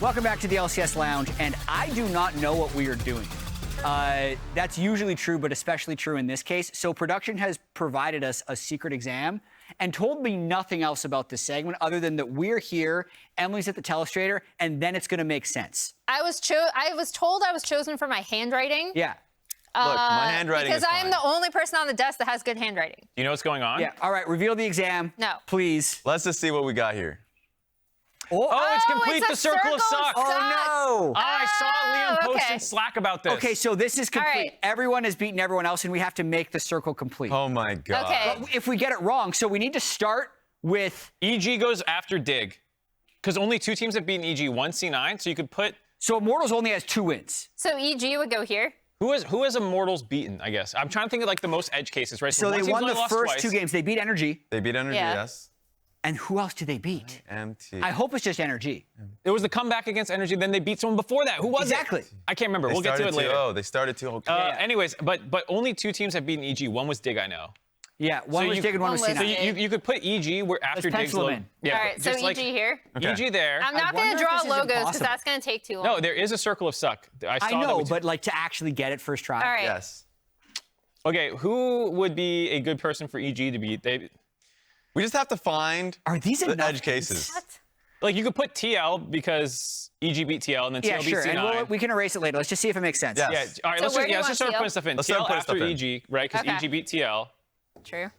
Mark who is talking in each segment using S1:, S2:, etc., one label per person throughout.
S1: Welcome back to the LCS Lounge, and I do not know what we are doing. That's usually true, but especially true in this case. So production has provided us a secret exam and told me nothing else about this segment other than that we're here, Emily's at the telestrator, and then it's going to make sense.
S2: I was told I was chosen for my handwriting.
S1: Yeah.
S3: Look, my handwriting
S2: because
S3: is
S2: I'm
S3: fine.
S2: the only person on the desk that has good handwriting.
S4: You know what's going on?
S1: Yeah. All right, reveal the exam.
S2: No.
S1: Please.
S3: Let's just see what we got here.
S4: Oh, it's complete
S2: it's
S4: the
S2: a
S4: circle of suck.
S1: Oh, no.
S4: I saw Liam post
S2: okay.
S4: in Slack about this.
S1: Okay, so this is complete.
S2: right.
S1: Everyone has beaten everyone else, and we have to make the circle complete.
S3: Oh my god.
S2: Okay.
S1: But if we get it wrong, so we need to start with...
S4: EG goes after Dig. Because only 2 teams have beaten EG, one C9, so you could put...
S1: So Immortals only has 2 wins.
S2: So EG would go here.
S4: Who has Immortals beaten, I guess? I'm trying to think of like the most edge cases, right?
S1: So
S4: one
S1: they
S4: team's
S1: won
S4: only
S1: the
S4: lost
S1: first
S4: twice.
S1: 2 games. They beat Energy.
S3: They beat Energy,
S2: Yeah.
S3: yes.
S1: And who else did they beat?
S3: MT.
S1: I hope it's just Energy.
S4: It was the comeback against Energy, then they beat someone before that. Who was
S1: Exactly.
S4: it? I can't remember.
S3: They
S4: We'll get to it
S3: started
S4: later.
S3: 2-0. They started 2-0.
S4: Anyways, but only 2 teams have beaten EG. One was Dig, I know.
S1: Yeah, one
S4: So
S1: was
S4: you-
S1: Dig and one was
S2: One
S1: C9.
S2: was
S4: So you could put EG where after
S1: Let's
S4: Dig's
S1: pencil
S4: low.
S1: them in.
S4: Yeah,
S2: All right, so
S4: just
S2: EG here.
S3: Okay.
S4: EG there.
S2: I'm not
S1: wonder
S2: going to
S1: if
S2: draw
S1: this is
S2: logos because
S1: impossible.
S2: that's going to take too long.
S4: No, there is a circle of suck. I saw
S1: I know,
S4: that
S1: but like to actually get it first try.
S2: All right.
S3: Yes.
S4: Okay, who would be a good person for EG to beat?
S3: We just have to find
S1: Are these
S3: the
S1: enough?
S3: edge cases.
S2: What?
S4: Like you could put TL because EG beat TL and then TL
S1: Yeah,
S4: beat
S1: sure.
S4: C9.
S1: And we can erase it later. Let's just see if it makes sense.
S3: Yeah.
S4: Yeah, all right,
S2: So
S4: let's
S2: where do you
S4: just
S2: want
S4: start
S2: TL?
S4: putting stuff in.
S3: Let's start
S4: TL
S3: putting
S4: after
S3: stuff in.
S4: EG, right? Because
S2: Okay.
S4: EG beat TL.
S2: True.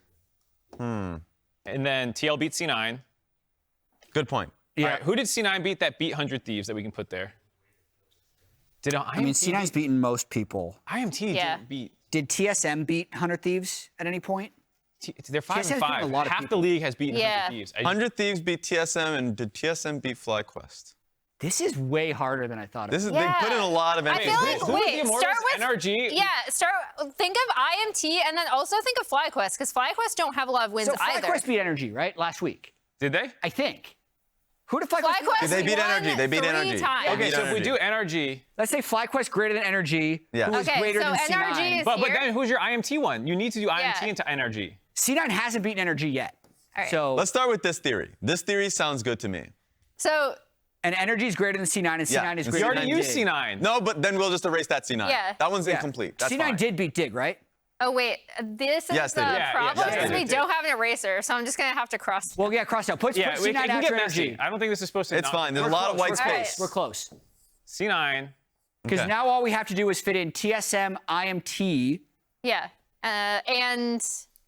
S4: And then TL beat C9.
S3: Good point.
S1: Yeah.
S4: All right, who did C9 beat that beat 100 Thieves that we can put there? Did IMT
S1: I mean, C9's beaten most people.
S4: IMT
S2: Yeah.
S4: didn't beat.
S1: Did TSM beat 100 Thieves at any point?
S4: They're 5
S1: TSM's
S4: and
S1: beaten
S4: 5.
S1: a lot of
S4: Half
S1: people.
S4: the league has beaten
S2: Yeah.
S4: 100 Thieves.
S3: 100 Thieves beat TSM, and did TSM beat FlyQuest?
S1: This is way harder than I thought it
S3: This
S1: was.
S3: is, they put in a lot of
S2: I
S3: energy.
S2: feel
S4: who-
S2: like,
S4: who would the
S2: wait,
S4: Immortals,
S2: start with...
S4: NRG?
S2: Yeah, think of IMT and then also think of FlyQuest because FlyQuest don't have a lot of wins
S1: So
S2: either.
S1: FlyQuest beat Energy, right? Last week.
S4: Did they?
S1: I think. Who did FlyQuest beat?
S2: FlyQuest
S3: They beat
S2: won
S3: Energy. They beat
S2: 3
S3: Energy.
S2: times.
S3: They
S4: Okay,
S3: beat
S4: so if we
S3: Energy.
S4: do NRG,
S1: Let's say FlyQuest greater than Energy,
S3: Yeah.
S1: who is
S2: Okay,
S1: greater
S2: so
S1: than
S2: NRG
S1: C9.
S2: is-
S4: but
S2: here.
S4: then who's your IMT one? You need to do IMT
S2: Yeah.
S4: into NRG.
S1: C9 hasn't beaten Energy yet.
S2: All right.
S1: So,
S3: Let's start with this theory. This theory sounds good to me.
S2: So,
S1: and Energy is greater than C9, and C9 is
S3: and
S1: greater
S4: You
S1: than
S4: already used
S1: Dig.
S4: C9.
S3: No, but then we'll just erase that C9.
S2: Yeah.
S3: That one's
S1: Yeah.
S3: incomplete. That's
S1: C9
S3: fine.
S1: did beat Dig, right?
S2: oh wait, this is
S3: Yes, they
S2: the
S3: did.
S4: Yeah,
S2: problem
S4: yes,
S2: is
S4: they
S2: we
S4: did.
S2: don't have an eraser, so I'm just going to have to cross.
S1: Well, yeah, cross out. Put
S4: Yeah,
S1: C9
S4: it can get
S1: after
S4: messy.
S1: Energy.
S4: I don't think this is supposed to.
S3: It's fine. There's a lot of white space.
S1: We're close.
S4: C9.
S1: Because
S3: Okay.
S1: now all we have to do is fit in TSM, IMT.
S2: Yeah. And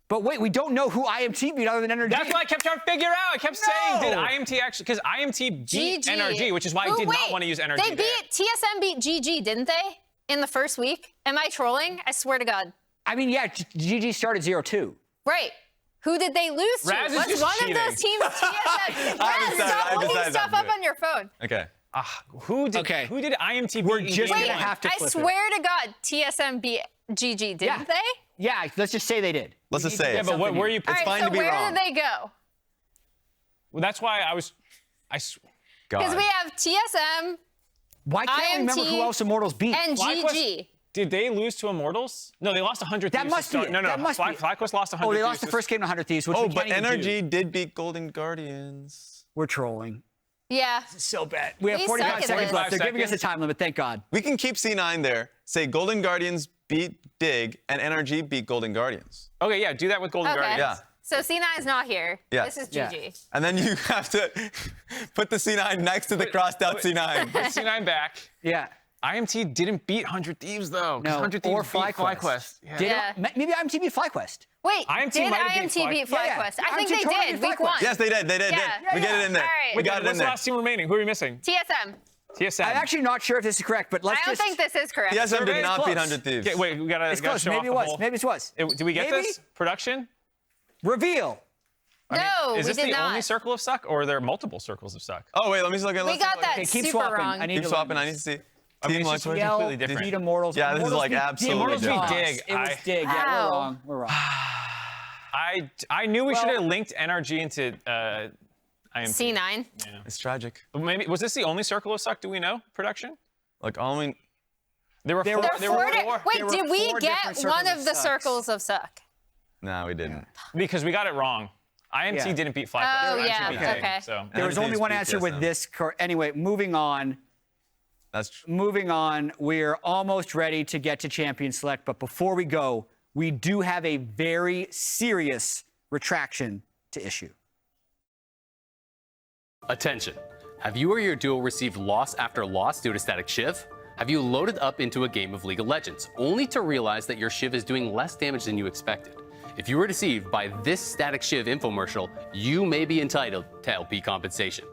S1: But wait, we don't know who IMT beat other than Energy.
S4: That's what I kept trying to figure out. I kept saying, did
S1: No.
S4: IMT actually? Because IMT beat
S2: GG.
S4: NRG, which is why I
S2: Ooh,
S4: did not
S2: wait,
S4: want to use NRG.
S2: They beat TSM beat GG, didn't they? In the first week? Am I trolling? I swear to God.
S1: I mean, yeah, GG started 0-2.
S2: Right. Who did they lose to?
S4: Raz is
S2: Was
S4: just
S2: one
S4: cheating.
S2: of those teams TSM? Raz,
S3: decided-
S2: stop
S3: I
S2: looking
S3: decided
S2: stuff
S3: not
S2: up
S3: to do
S2: on your phone.
S3: Okay.
S4: Who did?
S1: Okay.
S4: Who did IMT beat?
S1: We're
S4: in
S1: just
S4: game
S1: gonna
S2: Wait,
S4: one?
S1: have to
S2: I
S1: flip it.
S2: swear to God, TSM beat GG, didn't they?
S1: Yeah, let's just say they did.
S3: Let's just say
S4: Yeah,
S3: it.
S4: but where are you?
S2: All right,
S3: fine
S2: so
S3: to be
S2: where
S3: wrong.
S2: did they go?
S4: Well, that's why I was.
S2: Because
S3: God.
S2: we have TSM
S1: Why can't I remember
S2: IMT
S1: who else Immortals beat?
S2: and
S4: FlyQuest-
S2: GG.
S4: Did they lose to Immortals? No, they lost 100
S1: That
S4: Thieves to
S1: must be
S4: start.
S1: it.
S4: No,
S1: That must be it.
S4: FlyQuest lost 100
S1: Oh, they
S4: Thieves
S1: lost the
S4: to-
S1: first game to 100 Thieves, which
S3: Oh,
S1: we
S3: but
S1: can't even
S3: Energy
S1: do.
S3: did beat Golden Guardians.
S1: We're trolling.
S2: Yeah.
S1: So bad. We have
S2: We
S1: 45
S2: suck at
S1: seconds
S2: this.
S1: left. They're
S4: 5
S1: giving us a
S4: seconds.
S1: time limit, thank God.
S3: We can keep C9 there, say Golden Guardians beat Dig, and NRG beat Golden Guardians.
S4: Okay, yeah, do that with Golden
S2: Okay.
S4: Guardians.
S3: Yeah.
S2: So C9 is not here.
S3: Yeah.
S2: This is
S1: Yeah.
S2: GG.
S3: And then you have to put the C9 next to the crossed out C9.
S4: Put C9 back.
S1: Yeah.
S4: IMT didn't beat 100 Thieves though. 'Cause
S1: No,
S4: 100 Thieves
S1: or
S4: beat
S1: FlyQuest.
S4: Yeah.
S1: Did
S2: Yeah.
S1: Maybe IMT beat FlyQuest.
S2: Wait,
S4: IMT
S2: did
S4: might have beat
S2: IMT beat
S1: Yeah, yeah.
S2: FlyQuest? I think
S1: IMT
S2: they
S1: totally
S2: did.
S1: beat
S2: Week
S1: FlyQuest.
S2: 1.
S3: Yes, they did. They did.
S2: Yeah.
S3: We get it in there.
S2: All right.
S3: We got it in
S4: What's the
S3: there.
S4: last team remaining? Who are we missing?
S2: TSM.
S4: TSM.
S1: I'm actually not sure if this is correct, but let's
S2: I don't
S1: just...
S2: think this is correct.
S3: TSM
S4: Survey
S3: did
S4: is
S3: not
S1: close.
S3: beat 100 Thieves.
S4: Okay, wait, we gotta.
S1: It's
S4: gotta
S1: close.
S4: show
S1: Maybe it
S4: off the
S1: was.
S4: whole-
S1: Maybe it was.
S4: Did we get
S1: Maybe?
S4: this? Production?
S1: Reveal.
S2: No,
S4: Is
S2: we
S4: this
S2: did
S4: the
S2: not.
S4: only circle of suck, or are there multiple circles of suck?
S3: Oh, wait, let me just look at
S2: We got that
S1: Okay, keep
S2: super
S1: swapping.
S2: wrong.
S1: I need
S3: Keep
S1: to
S3: swapping.
S1: learn
S3: I need
S1: this.
S3: to see.
S4: Okay,
S3: Team
S4: it's
S3: launch.
S4: just
S3: Which-
S4: completely
S1: Yell,
S4: different.
S1: beat Immortals.
S3: Yeah, this is
S1: Immortals
S3: like
S1: beat
S3: absolutely
S1: Immortals beat
S4: different.
S1: Dig.
S4: Dig.
S1: It was
S4: I-
S1: Dig. Yeah,
S2: Ow.
S1: we're wrong. We're wrong.
S4: I knew we
S1: Well-
S4: should have linked NRG into IMT.
S2: C9.
S4: Yeah.
S3: It's tragic.
S4: But maybe was this the only circle of suck? Do we know? Production?
S3: Like, all I mean,
S4: There were
S1: There
S4: four.
S1: were
S4: There
S1: four
S4: were
S1: di-
S4: four.
S2: Wait,
S1: There were
S2: did we
S1: 4
S2: get
S1: different
S2: one
S1: circles
S2: of the
S1: of sucks.
S2: circles of suck?
S3: no, we didn't.
S4: Because we got it wrong. IMT
S1: Yeah.
S4: didn't beat FlyQuest.
S2: Oh,
S4: IMT
S2: yeah,
S4: beat
S2: okay.
S4: Dig, so.
S1: There was
S3: NRG
S1: only one
S3: beat
S1: answer with
S3: TSM.
S1: this. Anyway, moving on.
S3: That's true.
S1: Moving on, we're almost ready to get to Champion Select, but before we go, we do have a very serious retraction to issue.
S5: Attention. Have you or your duo received loss after loss due to static shiv? Have you loaded up into a game of League of Legends, only to realize that your shiv is doing less damage than you expected? If you were deceived by this static shiv infomercial, you may be entitled to LP compensation.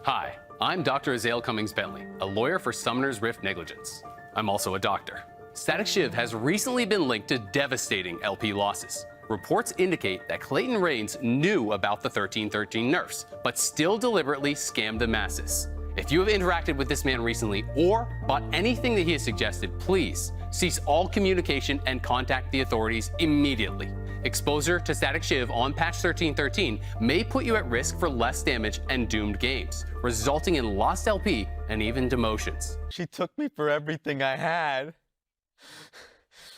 S5: Hi, I'm Dr. Azael Cummings-Bentley, a lawyer for Summoner's Rift negligence. I'm also a doctor. Static shiv has recently been linked to devastating LP losses. Reports indicate that Clayton Reigns knew about the 13-13 nerfs, but still deliberately scammed the masses. If you have interacted with this man recently or bought anything that he has suggested, please cease all communication and contact the authorities immediately. Exposure to static shiv on patch 13.13 may put you at risk for less damage and doomed games, resulting in lost LP and even demotions.
S3: She took me for everything I had.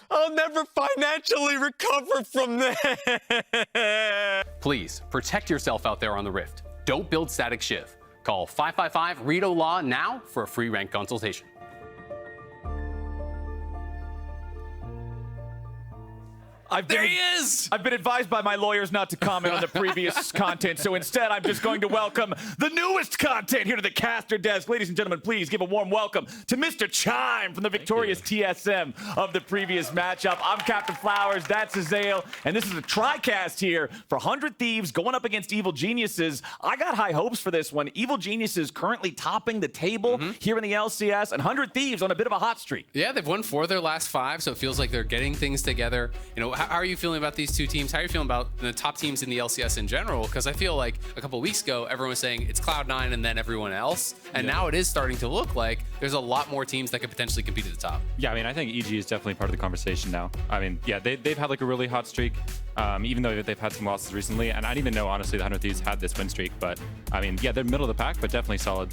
S3: I'll never financially recover from this.
S5: Please protect yourself out there on the Rift. Don't build static shiv. Call 555-READO-LAW now for a free rank consultation.
S6: There he is! I've been advised by my lawyers not to comment on the previous content, so instead I'm just going to welcome the newest content here to the caster desk. Ladies and gentlemen, please give a warm welcome to Mr. Chime from the victorious TSM of the previous matchup. I'm Captainflowers, that's Azael, and this is a TriCast here for 100 Thieves going up against Evil Geniuses. I got high hopes for this one. Evil Geniuses currently topping the table here in the LCS, and 100 Thieves on a bit of a hot streak.
S7: Yeah, they've won 4 of their last 5, so it feels like they're getting things together. You know, how are you feeling about these two teams? How are you feeling about the top teams in the LCS in general? Because I feel like a couple of weeks ago, everyone was saying it's Cloud9 and then everyone else. And now it is starting to look like there's a lot more teams that could potentially compete at the top.
S8: Yeah, I mean, I think EG is definitely part of the conversation now. I mean, yeah, they've had like a really hot streak, even though they've had some losses recently. And I didn't even know, honestly, the 100 Thieves had this win streak. But I mean, yeah, they're middle of the pack, but definitely solid.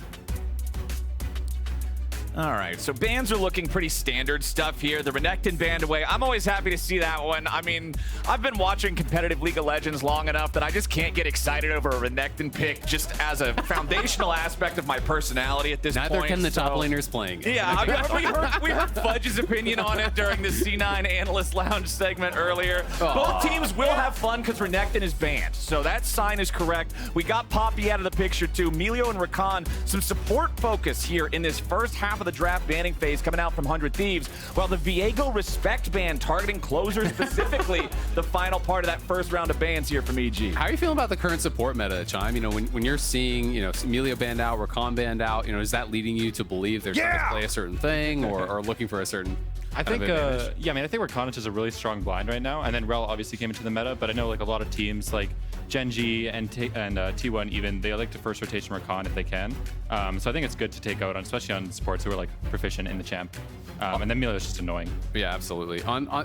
S6: All right, so bans are looking pretty standard stuff here. The Renekton banned away. I'm always happy to see that one. I mean, I've been watching competitive League of Legends long enough that I just can't get excited over a Renekton pick just as a foundational aspect of my personality at this point.
S7: Neither can the top laners playing it.
S6: Yeah, I mean, we heard Fudge's opinion on it during the C9 Analyst Lounge segment earlier. Both teams will have fun because Renekton is banned, so that sign is correct. We got Poppy out of the picture too. Melio and Rakan, some support focus here in this first half of the draft banning phase coming out from 100 Thieves, while the Viego respect ban targeting closers specifically the final part of that first round of bans here from EG.
S7: How are you feeling about the current support meta, Chime? You know, when you're seeing, you know, Emilio banned out, Rakan banned out, you know, is that leading you to believe they're starting to play a certain thing or looking for a certain
S8: I think, yeah, I mean, I think Rakan is a really strong blind right now, and then Rell obviously came into the meta, but I know like a lot of teams like Gen.G and T1 even, they like to first rotation Rakan if they can. So I think it's good to take out, especially on supports who are like proficient in the champ. And then Melio is just annoying.
S7: Yeah, absolutely.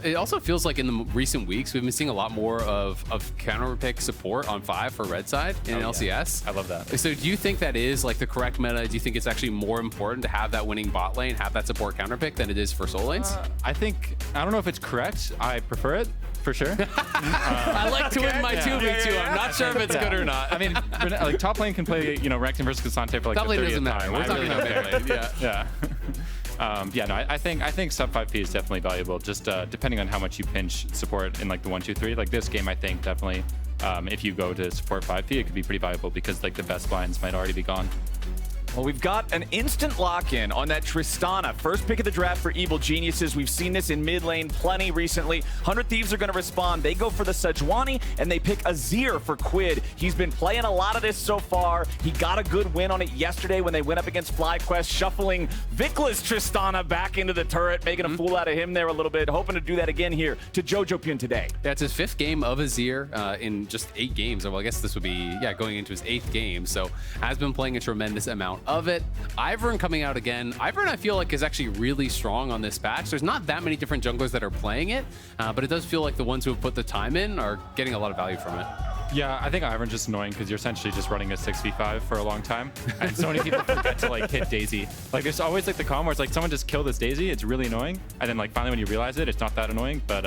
S7: It also feels like in the recent weeks, we've been seeing a lot more of counter pick support on 5 for red side in LCS.
S8: I love that.
S7: So do you think that is like the correct meta? Do you think it's actually more important to have that winning bot lane, have that support counter pick than it is for soul lanes?
S8: I don't know if it's correct. I prefer it, for sure.
S7: I like to win my 2v2. I'm not sure if it's good or not.
S8: I mean, like top lane can play, you know, Renekton versus Cassante for like
S7: top
S8: the
S7: lane
S8: 30th
S7: doesn't matter.
S8: time.
S7: We're talking about mid lane. Yeah.
S8: Yeah. No, I think sub 5P is definitely valuable, just depending on how much you pinch support in like the 1, 2, 3. Like this game, I think definitely, if you go to support 5P, it could be pretty valuable because like the best blinds might already be gone.
S6: Well, we've got an instant lock-in on that Tristana. First pick of the draft for Evil Geniuses. We've seen this in mid lane plenty recently. 100 Thieves are going to respond. They go for the Sejuani, and they pick Azir for Quid. He's been playing a lot of this so far. He got a good win on it yesterday when they went up against FlyQuest, shuffling Vicla's Tristana back into the turret, making a fool out of him there a little bit, hoping to do that again here to Jojopyun today.
S7: That's his 5th game of Azir in just 8 games. Well, I guess this would be, going into his 8th game. So has been playing a tremendous amount of it. Ivern coming out again. Ivern, I feel like, is actually really strong on this patch. There's not that many different junglers that are playing it, but it does feel like the ones who have put the time in are getting a lot of value from it.
S8: Yeah, I think Ivern's just annoying because you're essentially just running a 6v5 for a long time. And so many people forget to like hit Daisy. Like there's always like the comm where it's like someone just kill this Daisy. It's really annoying. And then like finally when you realize it, it's not that annoying. But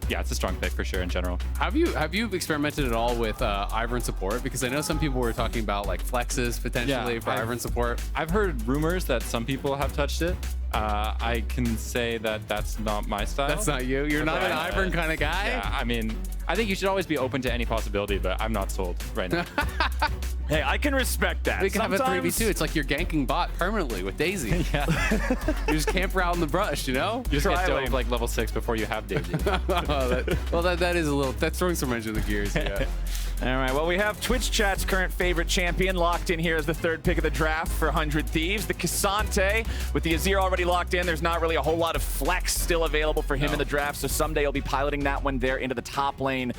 S8: yeah, it's a strong pick for sure in general.
S7: Have you experimented at all with Ivern support? Because I know some people were talking about like flexes potentially for Ivern support.
S8: I've heard rumors that some people have touched it. I can say that that's not my style.
S7: That's not you. You're not an Ivern kind of guy.
S8: Yeah, I mean, I think you should always be open to any possibility, but I'm not sold right now.
S6: Hey, I can respect that.
S7: We can have a 3v2. It's like you're ganking bot permanently with Daisy.
S8: Yeah.
S7: You just camp around in the brush, you know?
S8: You just get dove like level 6 before you have Daisy.
S7: That is a little, that's throwing some wrench in the gears. Yeah.
S6: All right, well, we have Twitch chat's current favorite champion locked in here as the third pick of the draft for 100 Thieves. The Ssumday, with the Azir already locked in, there's not really a whole lot of flex still available for him in the draft, so Ssumday will be piloting that one there into the top lane.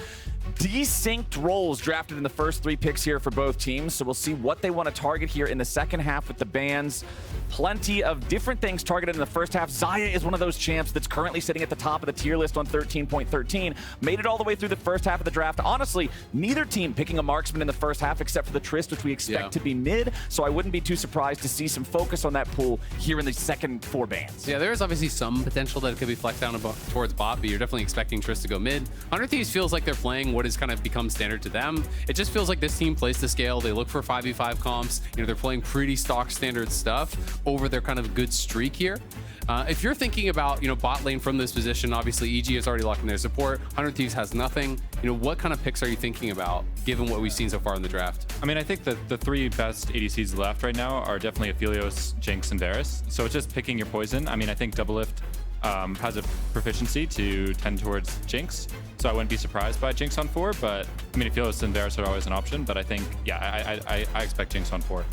S6: Desynced roles drafted in the first 3 picks here for both teams, so we'll see what they want to target here in the second half with the bans. Plenty of different things targeted in the first half. Xayah is one of those champs that's currently sitting at the top of the tier list on 13.13. Made it all the way through the first half of the draft. Honestly, neither team picking a marksman in the first half except for the Trist, which we expect to be mid, so I wouldn't be too surprised to see some focus on that pool here in the second 4 bans.
S7: Yeah, there is obviously some potential that it could be flexed down towards bot, but you're definitely expecting Trist to go mid. 100 Thieves feels like they're playing what has kind of become standard to them. It just feels like this team plays to scale. They look for 5v5 comps. You know, they're playing pretty stock standard stuff over their kind of good streak here. If you're thinking about, you know, bot lane from this position, obviously EG is already locked in their support. 100 Thieves has nothing. You know, what kind of picks are you thinking about given what we've seen so far in the draft?
S8: I mean, I think that the 3 best ADCs left right now are definitely Aphelios, Jinx, and Varus. So it's just picking your poison. I mean, I think Doublelift has a proficiency to tend towards Jinx, so I wouldn't be surprised by Jinx on 4, but I mean, Aphelios and Varus are always an option, but I think, yeah, I expect Jinx on 4.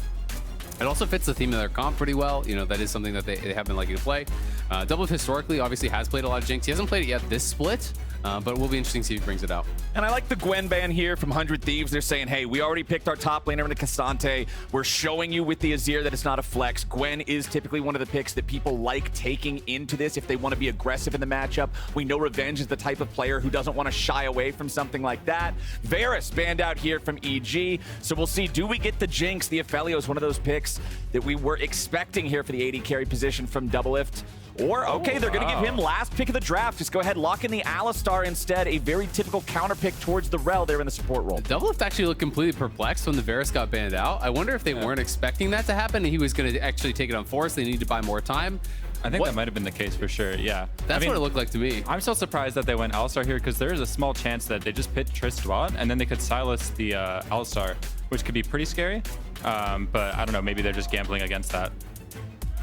S7: It also fits the theme of their comp pretty well. You know, that is something that they have been liking to play. Doublelift historically obviously has played a lot of Jinx. He hasn't played it yet this split, but it will be interesting to see if he brings it out.
S6: And I like the Gwen ban here from 100 Thieves. They're saying, hey, we already picked our top laner in the Ssumday. We're showing you with the Azir that it's not a flex. Gwen is typically one of the picks that people like taking into this if they want to be aggressive in the matchup. We know Revenge is the type of player who doesn't want to shy away from something like that. Varus banned out here from EG. So we'll see, do we get the Jinx? The Aphelios, one of those picks that we were expecting here for the AD carry position from Doublelift. Or, okay, they're going to give him last pick of the draft. Just go ahead, lock in the Alistar instead. A very typical counter pick towards the Rell there in the support role.
S7: Doublelift actually looked completely perplexed when the Varus got banned out. I wonder if they weren't expecting that to happen and he was going to actually take it on force. They need to buy more time.
S8: I think that might have been the case for sure, yeah.
S7: That's what it looked like to me.
S8: I'm still surprised that they went Alistar here because there is a small chance that they just pit Trist bot and then they could silence the Alistar, which could be pretty scary. But I don't know, maybe they're just gambling against that.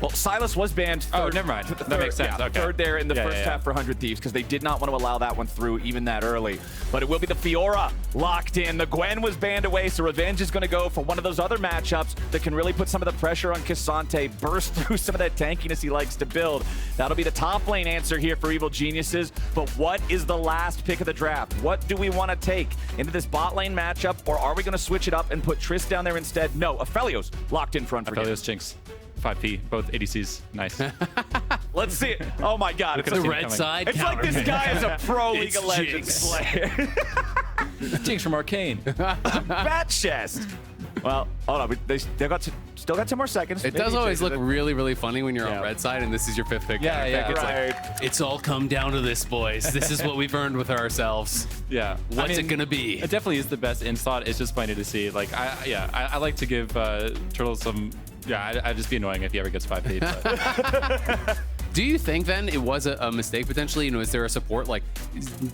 S6: Well, Silas was banned third.
S8: Oh, never mind. That makes sense.
S6: Yeah,
S8: okay.
S6: Third there in the first half for 100 Thieves because they did not want to allow that one through even that early. But it will be the Fiora locked in. The Gwen was banned away, so Revenge is going to go for one of those other matchups that can really put some of the pressure on Ssumday, burst through some of that tankiness he likes to build. That'll be the top lane answer here for Evil Geniuses. But what is the last pick of the draft? What do we want to take into this bot lane matchup, or are we going to switch it up and put Trist down there instead? No, Aphelios locked in front for him.
S8: Aphelios, Jinx. 5P, both ADCs. Nice.
S6: Let's see it. Oh my God.
S7: It's the red side.
S6: It's like this guy is a pro League of Legends player.
S8: Jinx from Arcane.
S6: Bat chest. Well, hold on. They still got 10 more seconds.
S7: It does always look really, really funny when you're on red side and this is your 5th pick. It's like, it's all come down to this, boys. This is what we've earned with ourselves.
S8: Yeah.
S7: What's it gonna be?
S8: It definitely is the best in slot. It's just funny to see. Like, I like to give Turtle some. Yeah, I'd just be annoying if he ever gets 5 paid.
S7: Do you think then it was a mistake potentially? You know, is there a support like,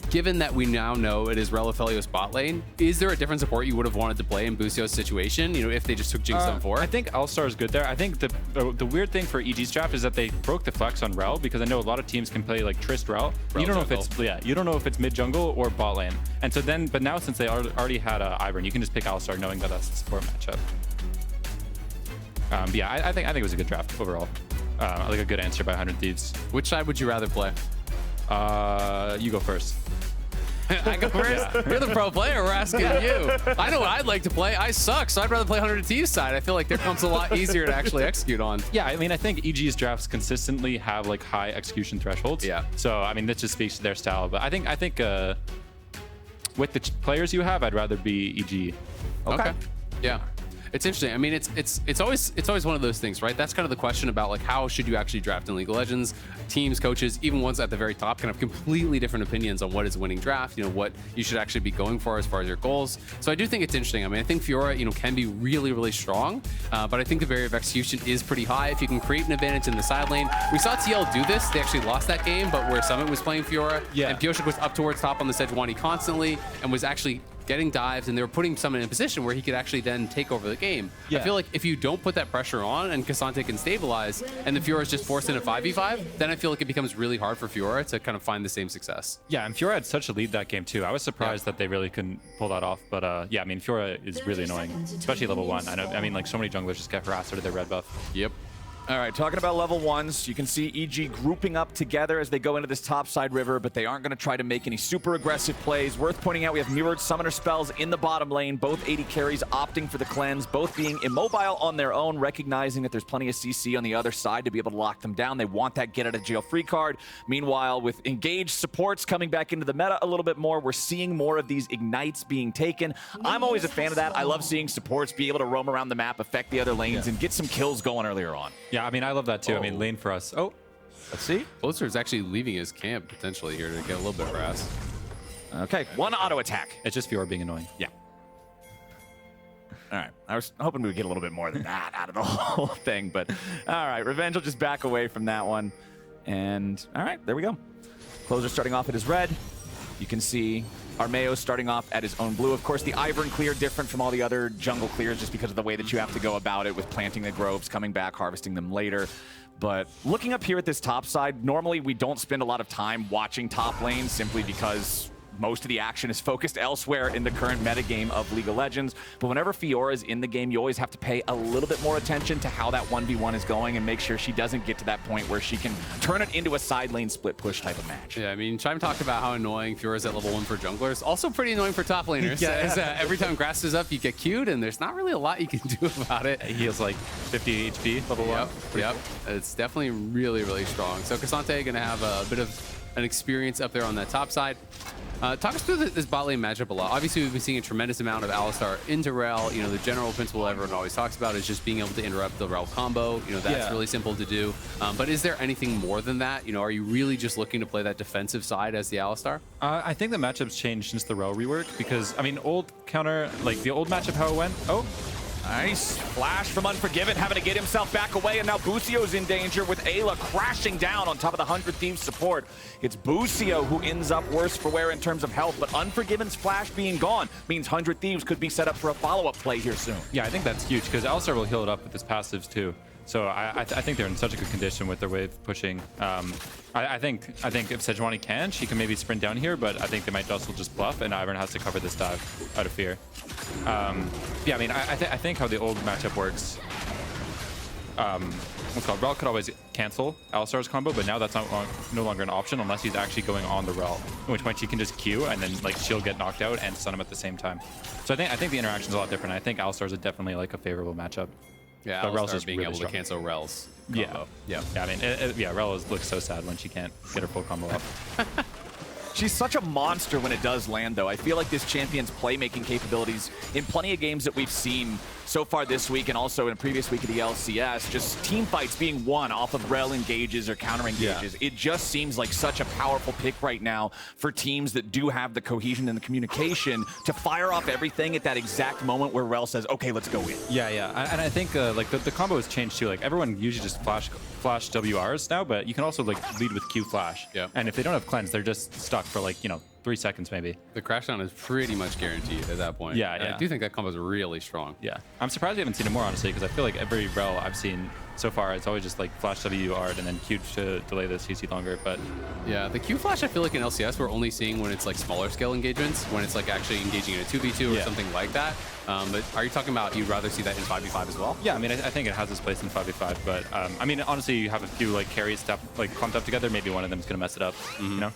S7: given that we now know it is Rell Aphelios bot lane, is there a different support you would have wanted to play in Busio's situation? You know, if they just took Jinx on 4?
S8: I think Alistar is good there. I think the weird thing for EG's draft is that they broke the flex on Rell because I know a lot of teams can play like Trist Rell. You don't know if it's you don't know if it's mid jungle or bot lane. And so then, but now since they already had Ivern, you can just pick Alistar knowing that that's the support matchup. Yeah, I think it was a good draft overall. Like a good answer by 100 Thieves.
S7: Which side would you rather play?
S8: You go first.
S7: I go first? You're the pro player. We're asking you. I know what I'd like to play. I suck, so I'd rather play 100 Thieves side. I feel like their comp's a lot easier to actually execute on.
S8: Yeah, I mean, I think EG's drafts consistently have like high execution thresholds.
S7: Yeah.
S8: So I mean, that just speaks to their style. But I think with the players you have, I'd rather be EG.
S6: Okay.
S7: Yeah. It's interesting. I mean, it's always one of those things, right? That's kind of the question about like how should you actually draft in League of Legends? Teams, coaches, even ones at the very top, can have completely different opinions on what is winning draft. You know, what you should actually be going for as far as your goals. So I do think it's interesting. I mean, I think Fiora, you know, can be really, really strong, but I think the barrier of execution is pretty high. If you can create an advantage in the side lane, we saw TL do this. They actually lost that game, but where Summit was playing Fiora, and Pioshik was up towards top on the Sejuani constantly, and was actually getting dives, and they were putting Summit in a position where he could actually then take over the game. I feel like if you don't put that pressure on and K'Sante can stabilize and the Fiora is just forced in a 5v5, then I feel like it becomes really hard for Fiora to kind of find the same success.
S8: Yeah, and Fiora had such a lead that game too. I was surprised that they really couldn't pull that off. But yeah, I mean, Fiora is really annoying, especially level 1. I mean, like so many junglers just get harassed out of their red buff.
S7: Yep.
S6: All right, talking about level 1s, you can see EG grouping up together as they go into this topside river, but they aren't going to try to make any super aggressive plays. Worth pointing out, we have mirrored summoner spells in the bottom lane, both AD carries opting for the cleanse, both being immobile on their own, recognizing that there's plenty of CC on the other side to be able to lock them down. They want that get out of jail free card. Meanwhile, with engaged supports coming back into the meta a little bit more, we're seeing more of these ignites being taken. I'm always a fan of that. I love seeing supports be able to roam around the map, affect the other lanes, and get some kills going earlier on.
S8: Yeah, I mean, I love that too. I mean, lane for us. Oh,
S6: let's see.
S7: Closer is actually leaving his camp potentially here to get a little bit harassed.
S6: Okay, one auto attack.
S8: It's just Fiora being annoying.
S6: Yeah. All right, I was hoping we would get a little bit more than that out of the whole thing, but all right, Revenge will just back away from that one. And all right, there we go. Closer starting off at his red. You can see Armao starting off at his own blue. Of course, the Ivern clear different from all the other jungle clears just because of the way that you have to go about it with planting the groves, coming back, harvesting them later. But looking up here at this top side, normally we don't spend a lot of time watching top lane simply because most of the action is focused elsewhere in the current metagame of League of Legends. But whenever Fiora is in the game, you always have to pay a little bit more attention to how that 1v1 is going and make sure she doesn't get to that point where she can turn it into a side lane split push type of match.
S7: Yeah, I mean, Chime talked about how annoying Fiora is at level 1 for junglers. Also pretty annoying for top laners. As, every time grass is up, you get queued, and there's not really a lot you can do about it.
S8: He heals like 50 HP level 1.
S7: Yep. It's definitely really, really strong. So K'Sante going to have a bit of an experience up there on that top side. Talk us through this bot lane matchup a lot. Obviously, we've been seeing a tremendous amount of Alistar into Rell. You know, the general principle everyone always talks about is just being able to interrupt the Rell combo. You know, that's really simple to do. But is there anything more than that? You know, are you really just looking to play that defensive side as the Alistar?
S8: I think the matchup's changed since the Rell rework because, I mean, old counter, like the old matchup, how it went. Oh.
S6: Nice flash from Unforgiven, having to get himself back away, and now Busio's in danger with Eyla crashing down on top of the 100 Thieves support. It's Busio who ends up worse for wear in terms of health, but Unforgiven's flash being gone means 100 Thieves could be set up for a follow-up play here soon.
S8: Yeah, I think that's huge because Alistar will heal it up with his passives too. So I think they're in such a good condition with their wave pushing. I think if Sejuani can, she can maybe sprint down here, but I think they might also just bluff, and Ivern has to cover this dive out of fear. Yeah, I mean, I think how the old matchup works. What's called Rell could always cancel Alistar's combo, but now that's no longer an option unless he's actually going on the Rell, in which point she can just Q and then like she'll get knocked out and stun him at the same time. So I think the interaction's a lot different. I think Alistar's definitely like a favorable matchup.
S7: Yeah,
S8: but
S7: Rell's
S8: just
S7: being
S8: really
S7: able
S8: strong.
S7: to cancel Rell's combo.
S8: Yeah. I mean, Rell looks so sad when she can't get her full combo off.
S6: She's such a monster when it does land, though. I feel like this champion's playmaking capabilities in plenty of games that we've seen so far this week and also in a previous week of the LCS, just team fights being won off of Rell engages or counter engages. It just seems like such a powerful pick right now for teams that do have the cohesion and the communication to fire off everything at that exact moment where Rell says, okay, let's go in.
S8: Yeah. And I think like the combo has changed too. Like everyone usually just flash WRs now, but you can also like lead with Q flash.
S7: Yeah.
S8: And if they don't have cleanse, they're just stuck for like, 3 seconds maybe.
S7: The crash down is pretty much guaranteed at that point.
S8: Yeah,
S7: And
S8: yeah.
S7: I do think that combo is really strong.
S8: Yeah. I'm surprised we haven't seen it more, honestly, because I feel like every Rell I've seen so far, it's always just like flash WR'd and then Q to delay the CC longer, but...
S7: Yeah, the Q flash I feel like in LCS we're only seeing when it's like smaller scale engagements, when it's like actually engaging in a 2v2 or something like that. But are you talking about you'd rather see that in 5v5 as well?
S8: Yeah, I mean, I think it has its place in 5v5, but I mean, honestly, you have a few like carries like clumped up together, maybe one of them is going to mess it up, you know?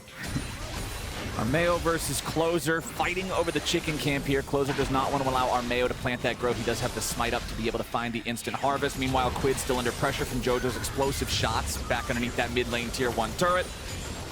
S6: Armao versus Closer, fighting over the chicken camp here. Closer does not want to allow Armao to plant that grove. He does have the smite up to be able to find the instant harvest. Meanwhile, Quid still under pressure from Jojo's explosive shots back underneath that mid lane tier 1 turret.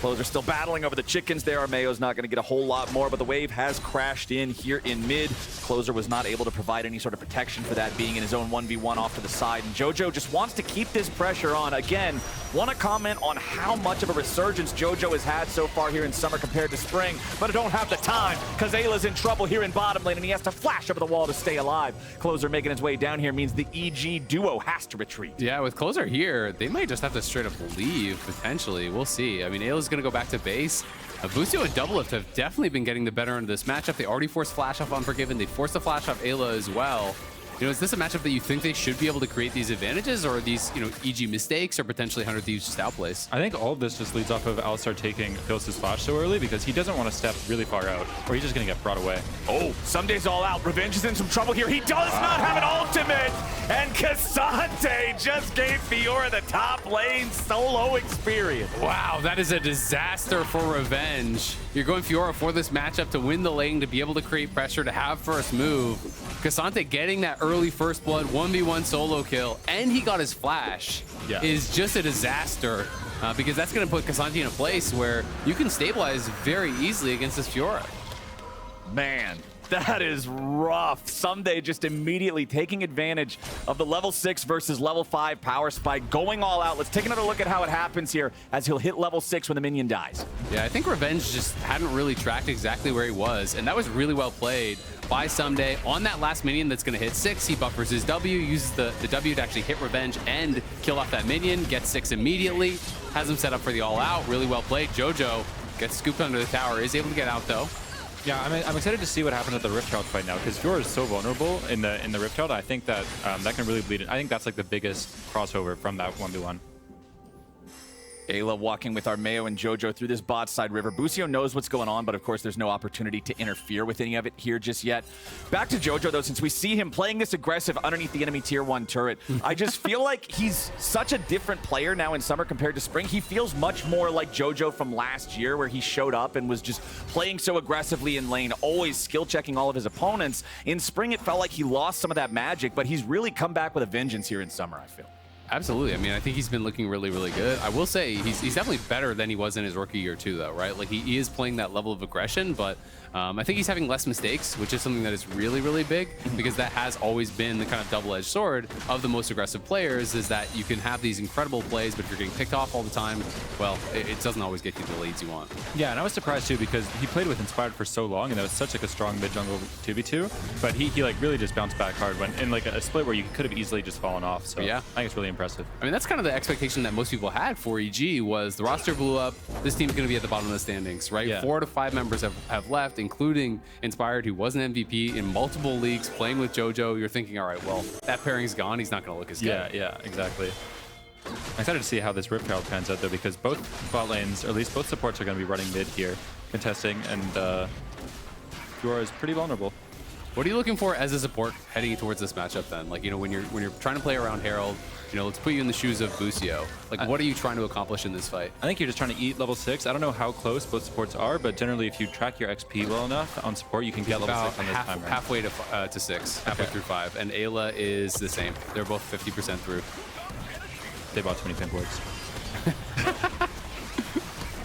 S6: Closer still battling over the chickens there. Armao's not going to get a whole lot more, but the wave has crashed in here in mid. Closer was not able to provide any sort of protection for that, being in his own 1v1 off to the side. And Jojo just wants to keep this pressure on. Again, want to comment on how much of a resurgence Jojo has had so far here in summer compared to spring, but I don't have the time because Ayla's in trouble here in bottom lane and he has to flash over the wall to stay alive. Closer making his way down here means the EG duo has to retreat.
S7: Yeah, with Closer here, they might just have to straight up leave, potentially. We'll see. I mean, Ayla's going to go back to base. Busio and Doublelift have definitely been getting the better end of this matchup. They already forced flash off Unforgiven. They forced the flash off Ayla as well. You know, is this a matchup that you think they should be able to create these advantages, or are these, you know, EG mistakes, or potentially 100 Thieves just outplays?
S8: I think all of this just leads off of Alistar taking Aphelios' flash so early because he doesn't want to step really far out, or he's just going to get brought away.
S6: Oh, Ssumday's all out. Revenge is in some trouble here. He does not have an ultimate, and Ssumday just gave Fiora the top lane solo experience.
S7: Wow, that is a disaster for Revenge. You're going Fiora for this matchup to win the lane, to be able to create pressure, to have first move. Ssumday getting that early first blood 1v1 solo kill, and he got his flash, is just a disaster because that's going to put Ssumday in a place where you can stabilize very easily against this Fiora.
S6: Man, that is rough. Ssumday just immediately taking advantage of the level 6 versus level 5 power spike, going all out. Let's take another look at how it happens here as he'll hit level 6 when the minion dies. Yeah, I think Revenge just hadn't really tracked exactly where he was, and that was really well played by Ssumday. On that last minion that's going to hit 6, he buffers his W, uses the W to actually hit Revenge and kill off that minion, gets 6 immediately, has him set up for the all-out. Really well played. Jojo gets scooped under the tower, is able to get out though.
S8: Yeah, I'm excited to see what happens at the Rift Herald fight now because Fiora is so vulnerable in the Rift Herald. I think that that can really bleed in. I think that's like the biggest crossover from that 1v1. Ayla walking with Armao and Jojo through this bot side river. Busio knows what's going on, but of course there's no opportunity to interfere with any of it here just yet. Back to Jojo though, since we see him playing this aggressive underneath the enemy tier 1 turret, I just feel like he's such a different player now in summer compared to spring. He feels much more like Jojo from last year where he showed up and was just playing so aggressively in lane, always skill checking all of his opponents. In spring it felt like he lost some of that magic, but he's really come back with a vengeance here in summer, I feel. Absolutely. I mean, I think he's been looking really, really good. I will say he's definitely better than he was in his rookie year too, though, right? Like he is playing that level of aggression, but I think he's having less mistakes, which is something that is really, really big because that has always been the kind of double-edged sword of the most aggressive players, is that you can have these incredible plays, but if you're getting picked off all the time, well, it doesn't always get you the leads you want. Yeah, and I was surprised too because he played with Inspired for so long and that was such like a strong mid-jungle 2v2, but he like really just bounced back hard when in like a split where you could have easily just fallen off. So yeah, I think it's really impressive. I mean, that's kind of the expectation that most people had for EG was the roster blew up, this team's going to be at the bottom of the standings, right? Yeah. 4 to 5 members have left, including Inspired, who was an MVP in multiple leagues playing with Jojo. You're thinking, all right, well, that pairing's gone. He's not going to look as good. Yeah, exactly. I'm excited to see how this Rift Herald pans out, though, because both bot lanes, or at least both supports, are going to be running mid here, contesting, and Fiora is pretty vulnerable. What are you looking for as a support heading towards this matchup then? Like, you know, when you're trying to play around Herald, you know, let's put you in the shoes of Busio. Like, what are you trying to accomplish in this fight? I think you're just trying to eat level 6. I don't know how close both supports are, but generally if you track your XP well enough on support, you can get level 6 on this time, right? Halfway to 6, halfway through 5. And Ayla is the same. They're both 50% through. They bought too many pinboards.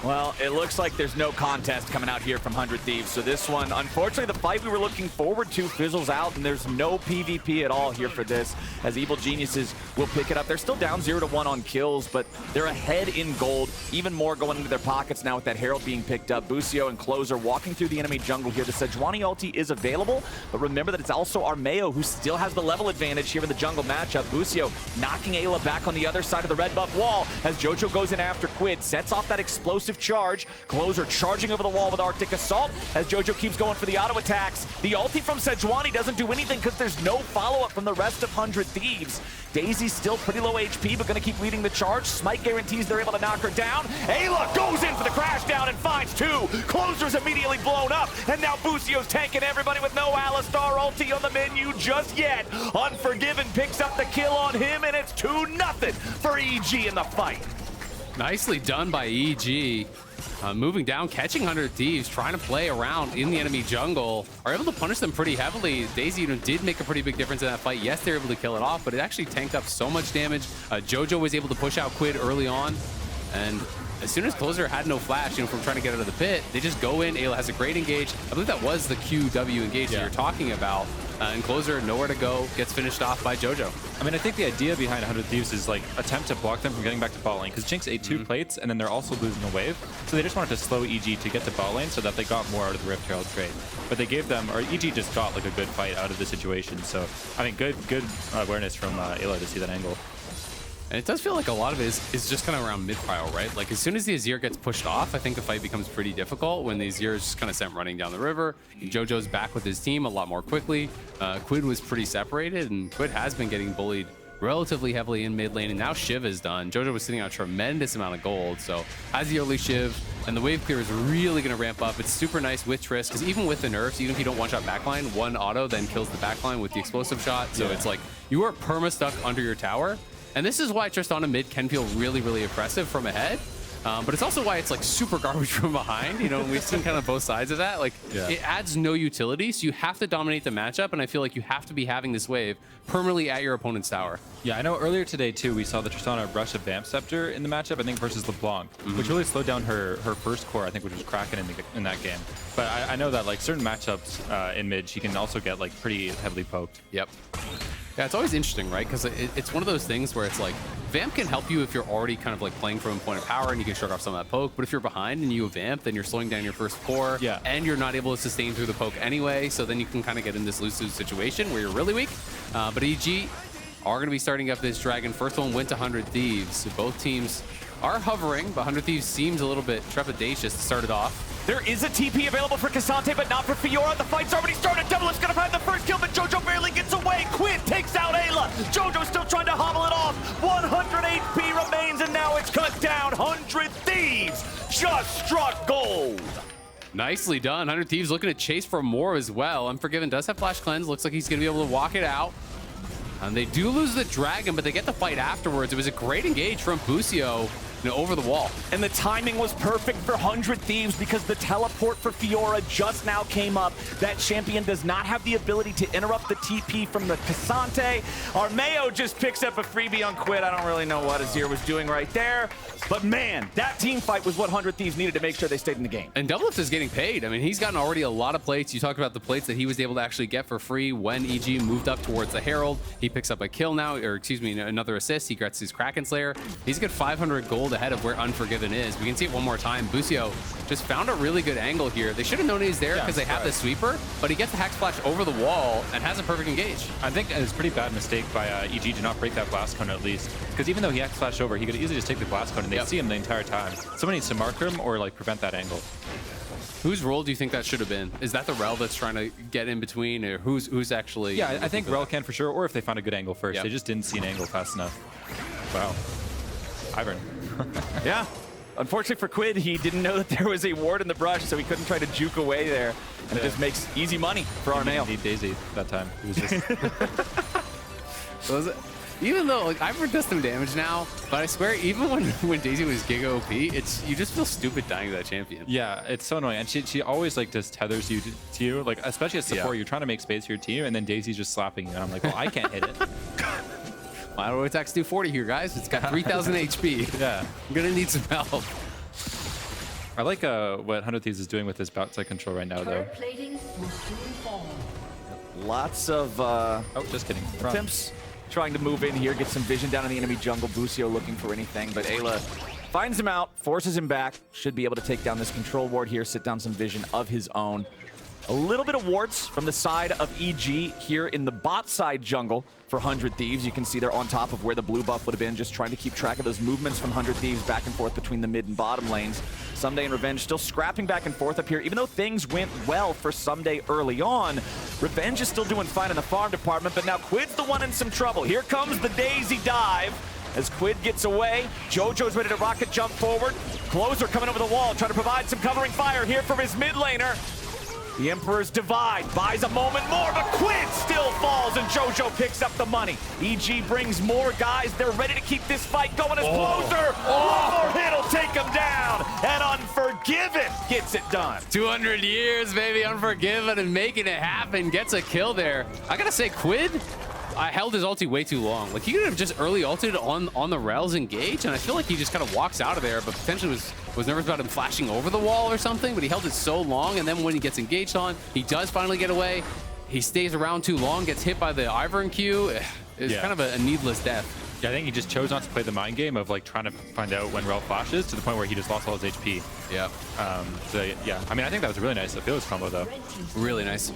S8: Well, it looks like there's no contest coming out here from 100 Thieves. So this one, unfortunately, the fight we were looking forward to fizzles out, and there's no PvP at all here for this, as Evil Geniuses will pick it up. They're still down 0-1 on kills, but they're ahead in gold. Even more going into their pockets now with that Herald being picked up. Busio and Closer walking through the enemy jungle here. The Sejuani ulti is available, but remember that it's also Armao who still has the level advantage here in the jungle matchup. Busio knocking Ayla back on the other side of the red buff wall as Jojo goes in after Quid, sets off that explosive charge. Closer charging over the wall with Arctic Assault as Jojo keeps going for the auto attacks. The ulti from Sejuani doesn't do anything because there's no follow-up from the rest of 100 Thieves. Daisy's still pretty low HP, but going to keep leading the charge. Smite guarantees they're able to knock her down. Ayla goes in for the crash down and finds 2. Closer's immediately blown up, and now Busio's tanking everybody with no Alistar ulti on the menu just yet. Unforgiven picks up the kill on him, and it's 2-0 for EG in the fight. Nicely done by EG. Moving down, catching 100 Thieves, trying to play around in the enemy jungle, are able to punish them pretty heavily. Daisy did make a pretty big difference in that fight. Yes, they're able to kill it off, but it actually tanked up so much damage. Jojo was able to push out Quid early on, and
S7: as soon as Closer had no flash, from trying to get out of the pit, they just go in. Ayla has a great engage. I believe that was the QW engage that you're talking about. And Closer, nowhere to go, gets finished off by Jojo.
S8: I mean, I think the idea behind 100 Thieves is like attempt to block them from getting back to bot lane, because Jinx ate 2 plates, and then they're also losing a wave. So they just wanted to slow EG to get to bot lane so that they got more out of the Rift Herald trade. But they gave them, or EG just got like a good fight out of the situation. So I think good awareness from Eyla to see that angle.
S7: And it does feel like a lot of it is just kind of around mid-prio, right? Like, as soon as the Azir gets pushed off, I think the fight becomes pretty difficult when the Azir is just kind of sent running down the river. Jojo's back with his team a lot more quickly. Quid was pretty separated, and Quid has been getting bullied relatively heavily in mid lane, and now Shiv is done. Jojo was sitting on a tremendous amount of gold, so has the early Shiv, and the wave clear is really going to ramp up. It's super nice with Trist, because even with the nerfs, even if you don't one-shot backline, one auto then kills the backline with the explosive shot, so it's like you are perma-stuck under your tower. And this is why Tristana mid can feel really, really oppressive from ahead. But it's also why it's like super garbage from behind. We've seen kind of both sides of that. Like, it adds no utility, so you have to dominate the matchup. And I feel like you have to be having this wave permanently at your opponent's tower.
S8: Yeah, I know earlier today, too, we saw the Tristana rush a Vamp Scepter in the matchup, I think, versus LeBlanc, which really slowed down her first core, I think, which was Kraken in that game. But I know that, like, certain matchups in mid, she can also get, like, pretty heavily poked.
S7: Yep. Yeah, it's always interesting, right? Because it's one of those things where it's like, Vamp can help you if you're already kind of like playing from a point of power and you can shrug off some of that poke. But if you're behind and you Vamp, then you're slowing down your first core.
S8: Yeah.
S7: And you're not able to sustain through the poke anyway. So then you can kind of get in this lose-lose situation where you're really weak. But EG are going to be starting up this dragon. First one went to 100 Thieves. So both teams are hovering, but 100 Thieves seems a little bit trepidatious to start it off.
S6: There is a TP available for K'Sante, but not for Fiora. The fight's already started. Doublelift's gonna find the first kill, but Jojo barely gets away. Quid takes out Ayla. Jojo's still trying to hobble it off. 100 HP remains, and now it's cut down. 100 Thieves just struck gold.
S7: Nicely done. 100 Thieves looking to chase for more as well. Unforgiven does have Flash Cleanse. Looks like he's gonna be able to walk it out. And they do lose the dragon, but they get the fight afterwards. It was a great engage from Busio. Over the wall.
S6: And the timing was perfect for 100 Thieves because the teleport for Fiora just now came up. That champion does not have the ability to interrupt the TP from the K'Sante. Armao just picks up a freebie on Quid. I don't really know what Azir was doing right there. But man, that team fight was what 100 Thieves needed to make sure they stayed in the game.
S7: And Doublelift is getting paid. I mean, he's gotten already a lot of plates. You talked about the plates that he was able to actually get for free when EG moved up towards the Herald. He picks up a kill now, or excuse me, another assist. He gets his Kraken Slayer. He's got 500 gold ahead of where Unforgiven is. We can see it one more time. Busio just found a really good angle here. They should have known he's there because they have the sweeper, but he gets the Hack Splash over the wall and has a perfect engage.
S8: I think it's a pretty bad mistake by EG to not break that blast cone at least, because even though he Hack Splash over, he could easily just take the blast cone and they'd see him the entire time. Someone needs to mark him or like prevent that angle.
S7: Whose role do you think that should have been? Is that the Rell that's trying to get in between, or who's actually?
S8: Yeah, I think Rell can for sure, or if they find a good angle first. They just didn't see an angle fast enough. Wow. Ivern.
S6: Yeah. Unfortunately for Quid, he didn't know that there was a ward in the brush, so he couldn't try to juke away there. And it just makes easy money for Armao.
S8: He didn't need Daisy that time. He was just...
S7: Even though, like, Ivern does some damage now, but I swear, even when Daisy was Giga OP, you just feel stupid dying to that champion.
S8: Yeah, it's so annoying. And she always, like, just tethers you to you. Like, especially as support, you're trying to make space for your team, and then Daisy's just slapping you. And I'm like, well, I can't hit it.
S7: My auto attack's 240 here, guys. It's got 3,000 HP.
S8: Yeah.
S7: I'm gonna need some help.
S8: I like what 100 Thieves is doing with his backside control right now, though.
S6: Lots of
S8: just kidding.
S6: attempts trying to move in here, get some vision down in the enemy jungle. Busio looking for anything, but Ayla finds him out, forces him back. Should be able to take down this control ward here, sit down some vision of his own. A little bit of wards from the side of EG here in the bot side jungle for 100 Thieves. You can see they're on top of where the blue buff would have been, just trying to keep track of those movements from 100 Thieves back and forth between the mid and bottom lanes. Ssumday and Revenge still scrapping back and forth up here. Even though things went well for Ssumday early on, Revenge is still doing fine in the farm department, but now Quid's the one in some trouble. Here comes the Daisy dive. As Quid gets away, Jojo's ready to rocket jump forward. Closer coming over the wall, trying to provide some covering fire here from his mid laner. The Emperor's Divide buys a moment more, but Quid still falls, and Jojo picks up the money. EG brings more guys. They're ready to keep this fight going as Closer. One more hit will take him down, and Unforgiven gets it done.
S7: 200 years, baby. Unforgiven and making it happen. Gets a kill there. I gotta say, Quid, I held his ulti way too long. Like, he could have just early ulted on the Rell's engage, and I feel like he just kind of walks out of there, but potentially was nervous about him flashing over the wall or something, but he held it so long, and then when he gets engaged on, he does finally get away. He stays around too long, gets hit by the Ivern Q. It's kind of a needless death.
S8: Yeah, I think he just chose not to play the mind game of like trying to find out when Rell flashes to the point where he just lost all his HP.
S7: Yeah.
S8: So yeah, I mean, I think that was a really nice Aphelios combo though.
S7: Really nice.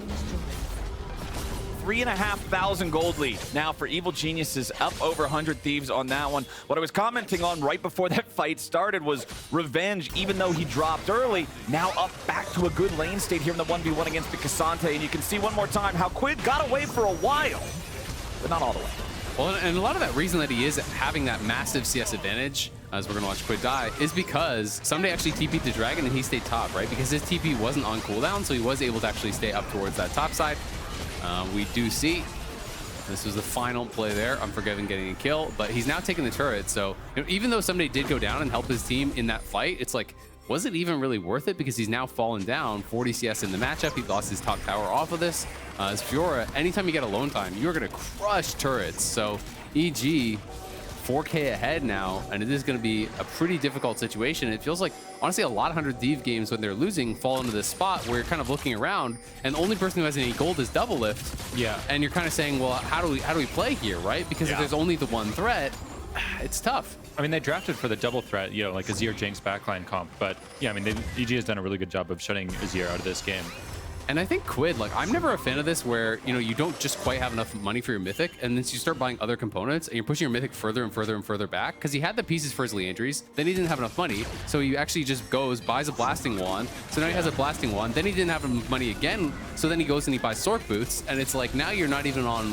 S6: 3,500 gold lead now for Evil Geniuses, up over 100 Thieves on that one. What I was commenting on right before that fight started was Revenge, even though he dropped early, now up back to a good lane state here in the 1v1 against the Ssumday. And you can see one more time how Quid got away for a while, but not all the way.
S7: Well, and a lot of that reason that he is having that massive CS advantage, as we're going to watch Quid die, is because Ssumday actually TP'd the Dragon and he stayed top, right? Because his TP wasn't on cooldown, so he was able to actually stay up towards that top side. We do see this was the final play there. Unforgiven getting a kill, but he's now taking the turret. So even though Ssumday did go down and help his team in that fight, it's like, was it even really worth it? Because he's now fallen down 40 CS in the matchup. He lost his top tower off of this. As Fiora, anytime you get alone time, you're going to crush turrets. So EG 4K ahead now, and it is going to be a pretty difficult situation. It feels like, honestly, a lot of 100 Thief games when they're losing fall into this spot where you're kind of looking around, and the only person who has any gold is Doublelift. Yeah. And you're kind of saying, well, how do we play here, right? Because if there's only the one threat, it's tough.
S8: I mean, they drafted for the double threat, you know, like Azir Jinx backline comp, but yeah, I mean, EG has done a really good job of shutting Azir out of this game.
S7: And I think Quid, like, I'm never a fan of this where, you know, you don't just quite have enough money for your Mythic, and then you start buying other components, and you're pushing your Mythic further and further and further back, because he had the pieces for his Leandries, then he didn't have enough money, so he actually just goes, buys a Blasting Wand, so now he has a Blasting Wand, then he didn't have enough money again, so then he goes and he buys Sork Boots, and it's like, now you're not even on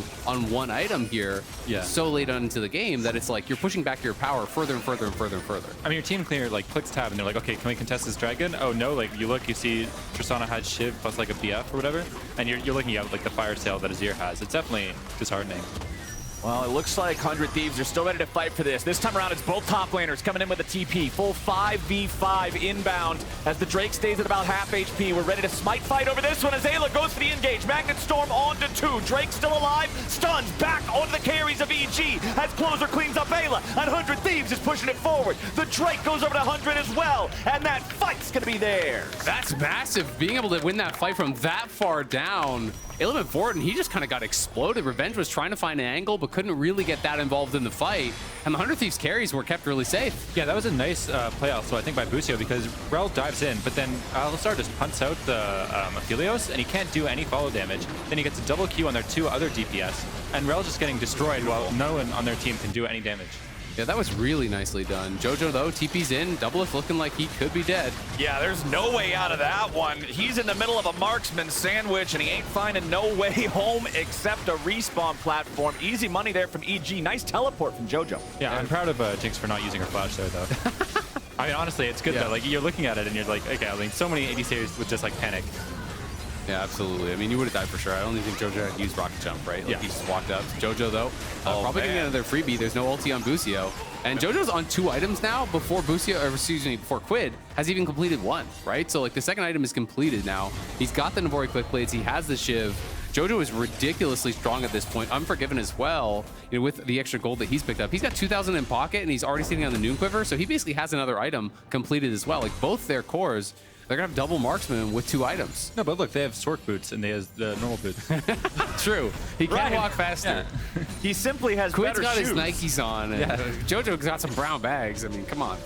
S7: one item here, so late into the game, that it's like, you're pushing back your power further and further and further and further.
S8: I mean, your team clear, like, clicks tab, and they're like, okay, can we contest this dragon? Oh, no, like, you look, you see Tristana had Shiv plus, like, a BF or whatever, and you're looking at like the fire sale that Azir has. It's definitely disheartening.
S6: Well, it looks like 100 Thieves are still ready to fight for this. This time around, it's both top laners coming in with a TP. Full 5v5 inbound as the Drake stays at about half HP. We're ready to smite fight over this one as Eyla goes for the engage. Magnet Storm onto 2. Drake still alive. Stuns back onto the carries of EG as Closer cleans up Eyla. And 100 Thieves is pushing it forward. The Drake goes over to 100 as well. And that fight's going to be there.
S7: That's massive. Being able to win that fight from that far down. Element Fortin, he just kind of got exploded. Revenge was trying to find an angle, but couldn't really get that involved in the fight. And the 100 Thieves carries were kept really safe.
S8: Yeah, that was a nice play also, I think, by Busio, because Rell dives in, but then Alistar just punts out the Aphelios, and he can't do any follow damage. Then he gets a double Q on their 2 other DPS, and Rell's just getting destroyed while no one on their team can do any damage.
S7: Yeah, that was really nicely done. Jojo, though, TP's in. Doublelift looking like he could be dead.
S6: Yeah, there's no way out of that one. He's in the middle of a marksman sandwich, and he ain't finding no way home except a respawn platform. Easy money there from EG. Nice teleport from Jojo.
S8: Yeah, I'm proud of Jinx for not using her flash there, though. I mean, honestly, it's good, though. Like, you're looking at it, and you're like, okay, I mean, so many ADCs would just, like, panic.
S7: Yeah, absolutely. I mean, you would have died for sure. I don't even think Jojo had used Rocket Jump, right? Like, he just walked up. Jojo, though, probably going to get another freebie. There's no ulti on Busio. And Jojo's on 2 items now before Busio, or excuse me, before Quid has even completed 1, right? So, like, the second item is completed now. He's got the Navori Quick Blades. He has the Shiv. Jojo is ridiculously strong at this point. Unforgiven as well, you know, with the extra gold that he's picked up. He's got 2,000 in pocket, and he's already sitting on the Noon Quiver, so he basically has another item completed as well. Like, both their cores, they're going to have double marksman with 2 items.
S8: No, but look, they have Sork boots and they have the normal boots.
S7: True. He can walk faster.
S6: Yeah. He simply has
S7: Quid's
S6: better
S7: got
S6: shoes.
S7: his Nikes on. And Jojo's got some brown bags. I mean, come on.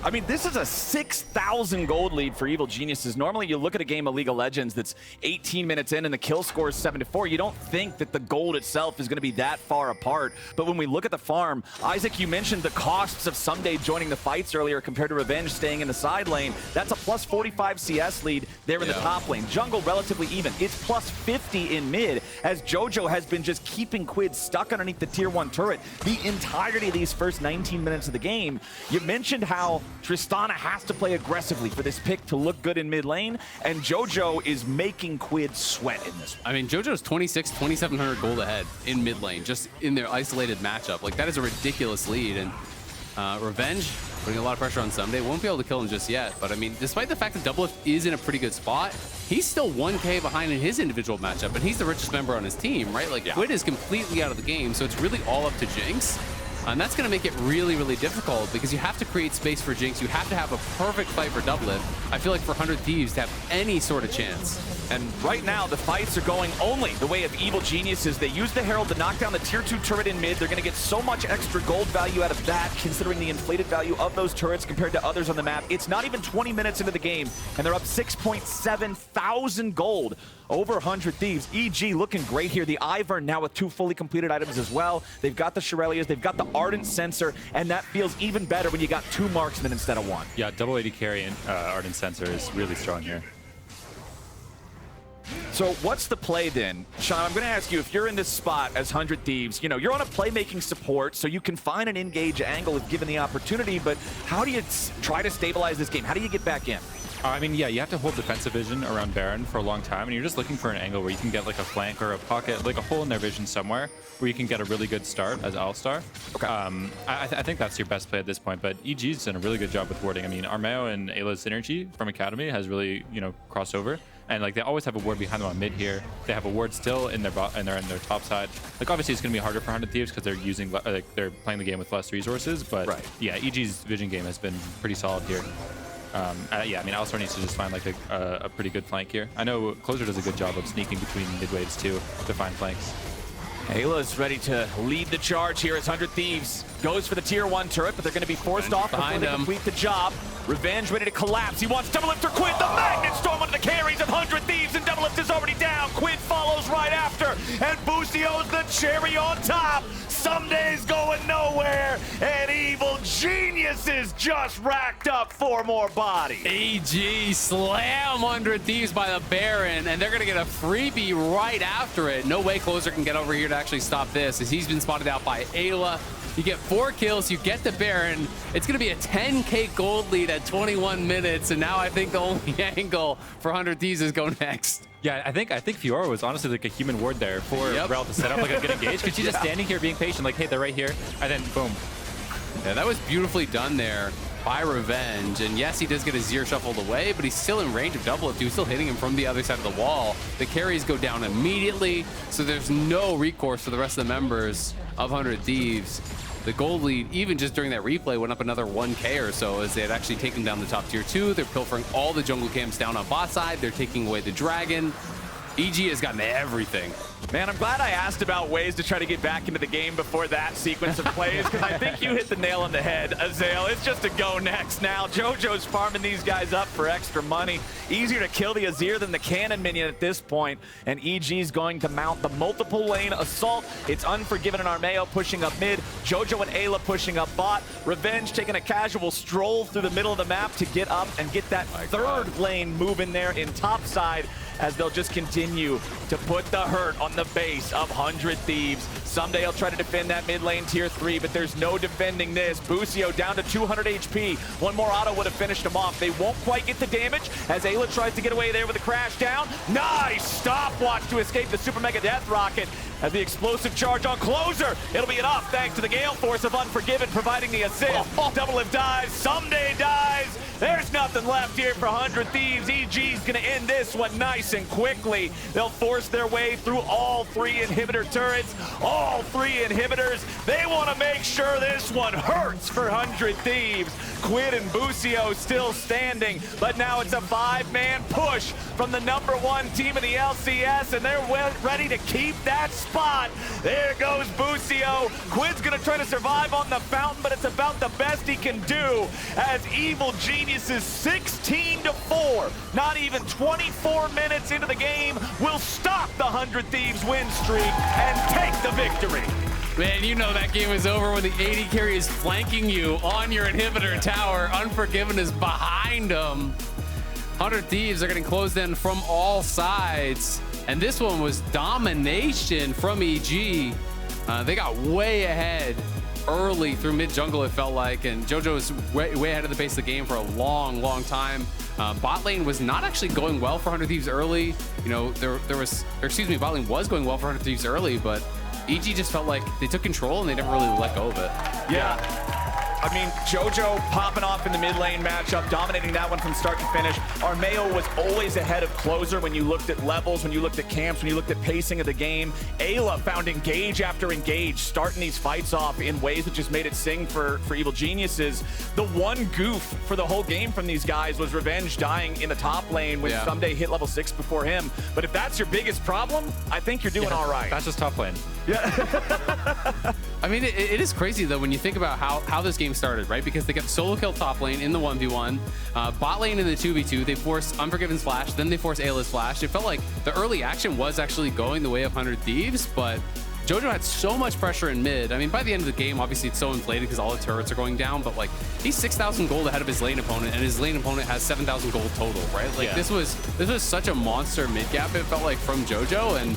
S6: I mean, this is a 6,000 gold lead for Evil Geniuses. Normally, you look at a game of League of Legends that's 18 minutes in and the kill score is 7-4. You don't think that the gold itself is going to be that far apart. But when we look at the farm, Isaac, you mentioned the costs of Ssumday joining the fights earlier compared to Revenge staying in the side lane. That's a plus 45 CS lead there in the top lane. Jungle, relatively even. It's plus 50 in mid, as Jojo has been just keeping Quid stuck underneath the tier 1 turret the entirety of these first 19 minutes of the game. You mentioned how Tristana has to play aggressively for this pick to look good in mid lane, and Jojo is making Quid sweat in this one.
S7: I mean, Jojo's 2,700 gold ahead in mid lane, just in their isolated matchup. Like, that is a ridiculous lead, and Revenge, putting a lot of pressure on Ssumday. Won't be able to kill him just yet. But I mean, despite the fact that Doublelift is in a pretty good spot, he's still 1K behind in his individual matchup, and he's the richest member on his team, right? Like, Quid is completely out of the game, so it's really all up to Jinx. And that's going to make it really, really difficult because you have to create space for Jinx. You have to have a perfect fight for Doublelift. I feel like for 100 Thieves to have any sort of chance.
S6: And right now, the fights are going only the way of Evil Geniuses. They use the Herald to knock down the tier 2 turret in mid. They're going to get so much extra gold value out of that, considering the inflated value of those turrets compared to others on the map. It's not even 20 minutes into the game, and they're up 6.7 thousand gold over 100 Thieves. EG looking great here. The Ivern now with 2 fully completed items as well. They've got the Shirelias, they've got the Ardent Sensor, and that feels even better when you got 2 marksmen instead of 1.
S8: Yeah, double AD carry and Ardent Sensor is really strong here.
S6: So what's the play then? Chime, I'm going to ask you, if you're in this spot as 100 Thieves, you know, you're on a playmaking support, so you can find an engage angle if given the opportunity, but how do you try to stabilize this game? How do you get back in?
S8: I mean, yeah, you have to hold defensive vision around Baron for a long time, and you're just looking for an angle where you can get like a flank or a pocket, like a hole in their vision somewhere, where you can get a really good start as Alistar.
S6: Okay.
S8: I think that's your best play at this point, but EG's done a really good job with warding. I mean, Armao and Ayla's synergy from Academy has really, you know, crossed over. And like they always have a ward behind them on mid here. They have a ward still in their their top side. Like obviously it's going to be harder for 100 Thieves because they're using like they're playing the game with less resources. But yeah, EG's vision game has been pretty solid here. Yeah, I mean Alistar needs to just find like a pretty good flank here. I know Closer does a good job of sneaking between mid waves too to find flanks.
S6: Ayla is ready to lead the charge here as 100 Thieves goes for the tier 1 turret, but they're going to be forced off before they complete the job. Revenge ready to collapse. He wants Doublelift or Quid. The Magnet Storm under the carries of 100 Thieves, and Doublelift is already down. Quid follows right after, and Busio's the cherry on top. Ssumday's going nowhere, and Evil Geniuses just racked up 4 more bodies.
S7: AG slam 100 Thieves by the Baron, and they're going to get a freebie right after it. No way Closer can get over here to actually stop this, as he's been spotted out by Ayla. You get 4 kills, you get the Baron. It's going to be a 10K gold lead at 21 minutes, and now I think the only angle for 100 Thieves is go next.
S8: Yeah, I think Fiora was honestly like a human ward there for Rell to set up like a good engage, because she's just standing here being patient, like, hey, they're right here, and then boom.
S7: Yeah, that was beautifully done there by Revenge, and yes, he does get his Azir shuffled away, but he's still in range of Doublelift. He's still hitting him from the other side of the wall. The carries go down immediately, so there's no recourse for the rest of the members of 100 Thieves. The gold lead, even just during that replay, went up another 1K or so as they had actually taken down the top tier 2. They're pilfering all the jungle camps down on bot side. They're taking away the dragon. EG has gotten everything.
S6: Man, I'm glad I asked about ways to try to get back into the game before that sequence of plays, because I think you hit the nail on the head, Azael. It's just a go next now. Jojo's farming these guys up for extra money. Easier to kill the Azir than the cannon minion at this point, and EG's going to mount the multiple lane assault. It's Unforgiven and Armao pushing up mid, Jojo and Ayla pushing up bot, Revenge taking a casual stroll through the middle of the map to get up and get that third lane move in there in top side, as they'll just continue to put the hurt on the base of 100 Thieves. Ssumday will try to defend that mid lane tier 3, but there's no defending this. Busio down to 200 HP. One more auto would have finished him off. They won't quite get the damage as Ayla tries to get away there with a crash down. Nice stopwatch to escape the Super Mega Death Rocket as the explosive charge on Closer. It'll be enough thanks to the Gale Force of Unforgiven providing the assist. Doublelift dies, Ssumday dies. There's nothing left here for 100 Thieves. EG's gonna end this one nice and quickly. They'll force their way through all 3 inhibitor turrets, all 3 inhibitors. They wanna make sure this one hurts for 100 Thieves. Quid and Busio still standing, but now it's a 5-man push from the #1 team in the LCS, and they're ready to keep that spot. There goes Busio. Quid's gonna try to survive on the fountain, but it's about the best he can do as Evil Geniuses 16-4. Not even 24 minutes into the game will stop the 100 Thieves win streak and take the victory.
S7: Man, you know that game is over when the AD carry is flanking you on your inhibitor tower. Unforgiven is behind them. 100 Thieves are getting closed in from all sides. And this one was domination from EG. They got way ahead early through mid jungle, it felt like, and Jojo was way ahead of the pace of the game for a long time. Bot lane was not actually going well for 100 Thieves early. You know, bot lane was going well for 100 Thieves early, but EG just felt like they took control and they never really let go of it.
S6: Yeah. I mean, Jojo popping off in the mid lane matchup, dominating that one from start to finish. Armao was always ahead of Closer when you looked at levels, when you looked at camps, when you looked at pacing of the game. Eyla found engage after engage, starting these fights off in ways that just made it sing for Evil Geniuses. The one goof for the whole game from these guys was Revenge dying in the top lane when Ssumday hit level 6 before him. But if that's your biggest problem, I think you're doing all right.
S8: That's just top lane.
S7: I mean, it is crazy, though, when you think about how this game started, right? Because they got solo kill top lane in the 1v1, bot lane in the 2v2, they forced Unforgiven's flash, then they forced Ayla's flash. It felt like the early action was actually going the way of 100 Thieves, but Jojo had so much pressure in mid. I mean, by the end of the game, obviously it's so inflated because all the turrets are going down, but like he's 6,000 gold ahead of his lane opponent, and his lane opponent has 7,000 gold total, right? Like this was such a monster mid gap, it felt like, from Jojo, and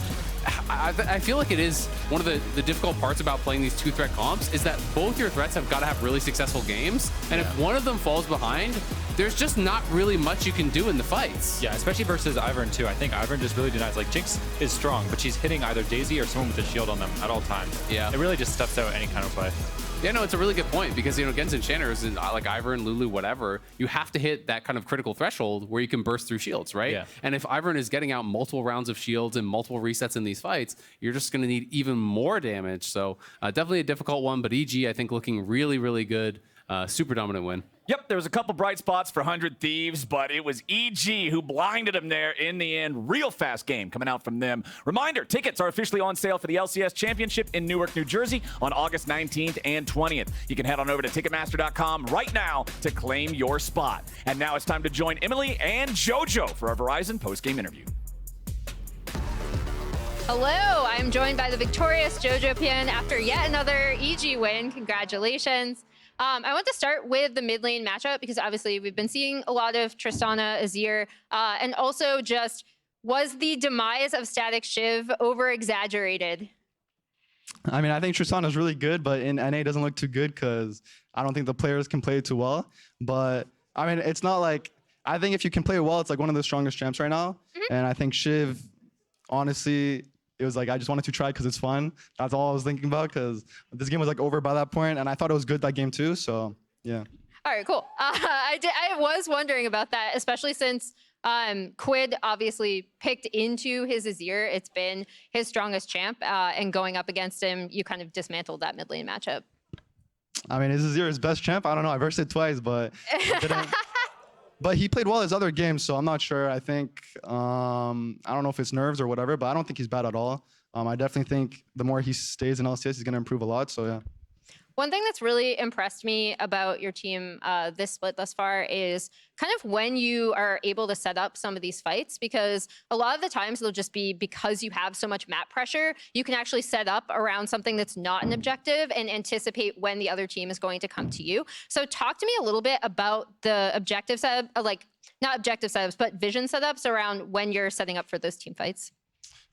S7: I feel like it is one of the difficult parts about playing these two threat comps is that both your threats have got to have really successful games, and if one of them falls behind, there's just not really much you can do in the fights.
S8: Yeah, especially versus Ivern too. I think Ivern just really denies, like, Jinx is strong, but she's hitting either Daisy or someone with a shield on them at all times.
S7: Yeah.
S8: It really just stuffs out any kind of play.
S7: Yeah, no, it's a really good point because, you know, against enchanters and like Ivern, Lulu, whatever, you have to hit that kind of critical threshold where you can burst through shields, right?
S8: Yeah.
S7: And if Ivern is getting out multiple rounds of shields and multiple resets in these fights, you're just going to need even more damage. So definitely a difficult one, but EG, I think, looking really, really good. Super dominant win.
S6: Yep, there was a couple bright spots for 100 Thieves, but it was EG who blinded them there in the end. Real fast game coming out from them. Reminder, tickets are officially on sale for the LCS Championship in Newark, New Jersey on August 19th and 20th. You can head on over to Ticketmaster.com right now to claim your spot. And now it's time to join Emily and Jojo for our Verizon post-game interview.
S2: Hello, I'm joined by the victorious Jojopyun after yet another EG win. Congratulations. I want to start with the mid lane matchup because obviously we've been seeing a lot of Tristana, Azir, and also just was the demise of Static Shiv over-exaggerated?
S9: I mean, I think Tristana's really good, but in NA doesn't look too good because I don't think the players can play it too well. But I mean, it's not like, I think if you can play it well, it's like one of the strongest champs right now. And I think Shiv, honestly, it was like, I just wanted to try because it's fun. That's all I was thinking about because this game was like over by that point, and I thought it was good that game too, so yeah.
S2: All right, cool. I was wondering about that, especially since Quid obviously picked into his Azir. It's been his strongest champ, and going up against him, you kind of dismantled that mid lane matchup.
S9: I mean, is Azir his best champ? I don't know. I versed it twice, but but he played well his other games, so I'm not sure. I think, I don't know if it's nerves or whatever, but I don't think he's bad at all. I definitely think the more he stays in LCS, he's going to improve a lot, so yeah.
S2: One thing that's really impressed me about your team this split thus far is kind of when you are able to set up some of these fights, because a lot of the times they'll just be because you have so much map pressure, you can actually set up around something that's not an objective and anticipate when the other team is going to come to you. So talk to me a little bit about the objective setup, like not objective setups, but vision setups around when you're setting up for those team fights.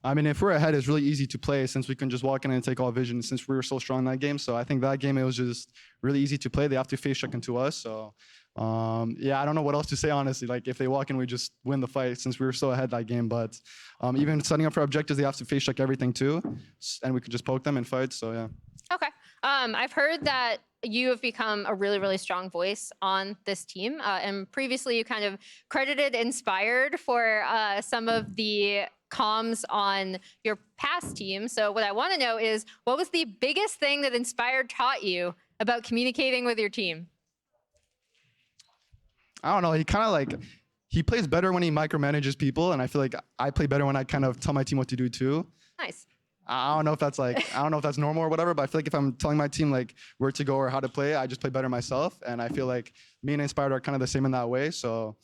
S9: I mean, if we're ahead, it's really easy to play since we can just walk in and take all vision since we were so strong in that game. So I think that game, it was just really easy to play. They have to face check into us. So yeah, I don't know what else to say, honestly. Like if they walk in, we just win the fight since we were so ahead that game. But even setting up for objectives, they have to face check everything too. And we could just poke them in fights. So yeah.
S2: Okay. I've heard that you have become a really, really strong voice on this team. And previously you kind of credited Inspired for some of the comms on your past team. So what I want to know is, what was the biggest thing that Inspired taught you about communicating with your team?
S9: I don't know. He kind of like, he plays better when he micromanages people. And I feel like I play better when I kind of tell my team what to do too.
S2: Nice.
S9: I don't know if that's like, I don't know if that's normal or whatever, but I feel like if I'm telling my team like where to go or how to play, I just play better myself. And I feel like me and Inspired are kind of the same in that way. So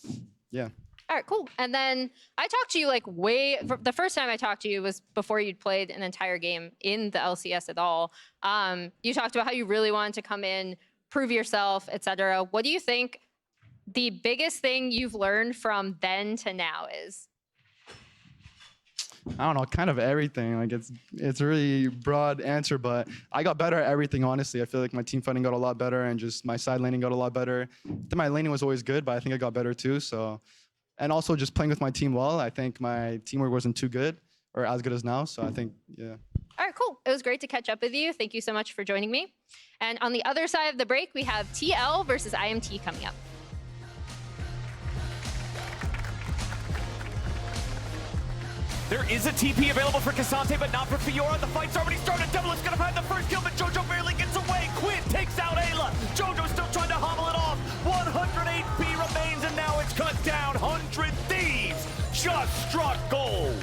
S9: yeah.
S2: All right, cool. And then I talked to you like the first time I talked to you was before you'd played an entire game in the LCS at all. You talked about how you really wanted to come in, prove yourself, etc. What do you think the biggest thing you've learned from then to now is?
S9: I don't know, kind of everything. Like it's a really broad answer, but I got better at everything, honestly. I feel like my team fighting got a lot better and just my side laning got a lot better. I think my laning was always good, but I think I got better too. So, and also just playing with my team well. I think my teamwork wasn't too good or as good as now. So I think, yeah.
S2: All right, cool. It was great to catch up with you. Thank you so much for joining me. And on the other side of the break, we have TL versus IMT coming up.
S6: There is a TP available for Ssumday, but not for Fiora. The fight's already started. Doublelift's gonna find the first kill, but Jojo barely gets away. Quid takes out Eyla. Jojo's still trying to hobble it off. 100 HP remains, and now it's cut down. 100 Thieves just struck gold.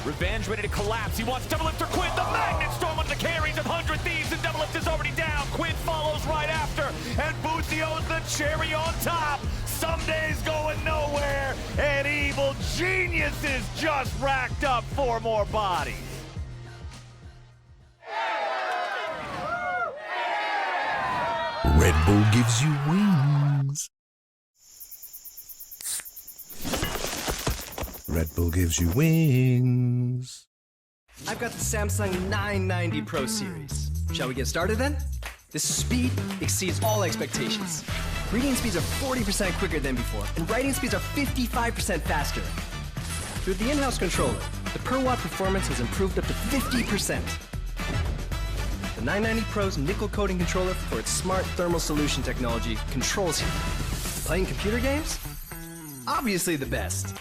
S6: Revenge ready to collapse. He wants Doublelift or Quid. The Magnet Storm on the carries of 100 Thieves, and Doublelift is already down. Quid follows right after, and Busio's the cherry on top. Ssumday's going nowhere, and Evil Geniuses just racked up 4 more bodies.
S10: Red Bull gives you wings. Red Bull gives you wings.
S11: I've got the Samsung 990 Pro Series. Shall we get started then? This speed exceeds all expectations. Reading speeds are 40% quicker than before, and writing speeds are 55% faster. With the in-house controller, the per-watt performance has improved up to 50%. The 990 Pro's nickel coating controller for its smart thermal solution technology controls heat. Playing computer games? Obviously the best.